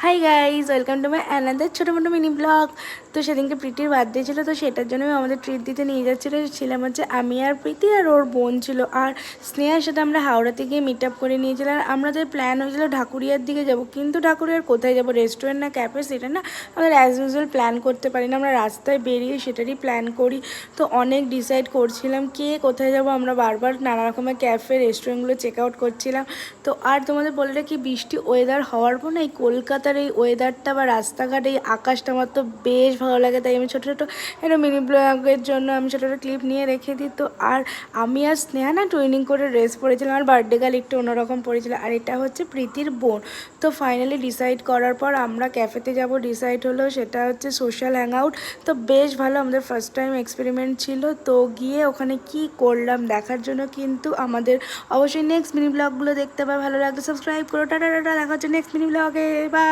Hi guys, welcome to my another ছোটো মোটো mini blog. তো সেদিনকে প্রীতির বার্থডে ছিল, তো সেটার জন্যই আমাদের ট্রিট দিতে নিয়ে যাচ্ছিলো। ছিলাম হচ্ছে আমি আর প্রীতি আর ওর বোন ছিল, আর স্নেহার সাথে আমরা হাওড়াতে গিয়ে মিট আপ করে নিয়েছিলাম। আর আমাদের প্ল্যান হয়েছিল ঢাকুরিয়ার দিকে যাব, কিন্তু ঢাকুরিয়ার কোথায় যাব, রেস্টুরেন্ট না ক্যাফে, সেটা না আমাদের অ্যাজ ইউজুয়াল প্ল্যান করতে পারি না। আমরা রাস্তায় বেরিয়ে সেটারই প্ল্যান করি। তো অনেক ডিসাইড করছিলাম কে কোথায় যাব, আমরা বারবার নানা রকমের ক্যাফে রেস্টুরেন্টগুলো চেক আউট করছিলাম। তো আর তোমাদের বলে রাখি, বৃষ্টি ওয়েদার হওয়ার পর না এই কলকাতার এই ওয়েদারটা বা রাস্তাঘাট এই আকাশটা আমার তো বেশ ভালো লাগে। তাই আমি ছোটো ছোটো একটা মিনি ব্লগের জন্য আমি ছোটো ছোটো ক্লিপ নিয়ে রেখে দিই। তো আর আমি আর স্নেহা না টুইনিং করে ড্রেস পরেছিলাম, আর বার্থডে গার্ল একটু অন্যরকম পরেছিল, আর এটা হচ্ছে প্রীতির বোন। তো ফাইনালি ডিসাইড করার পর আমরা ক্যাফেতে যাব ডিসাইড হলো, সেটা হচ্ছে সোশ্যাল হ্যাং আউট। তো বেশ ভালো, আমাদের ফার্স্ট টাইম এক্সপেরিমেন্ট ছিল। তো গিয়ে ওখানে কি করলাম দেখার জন্য কিন্তু আমাদের অবশ্যই নেক্সট মিনি ব্লগগুলো দেখতে পাবে। ভালো লাগলে সাবস্ক্রাইব করো। টাটা টাটা, দেখা হচ্ছে নেক্সট মিনি ব্লগে, বাই।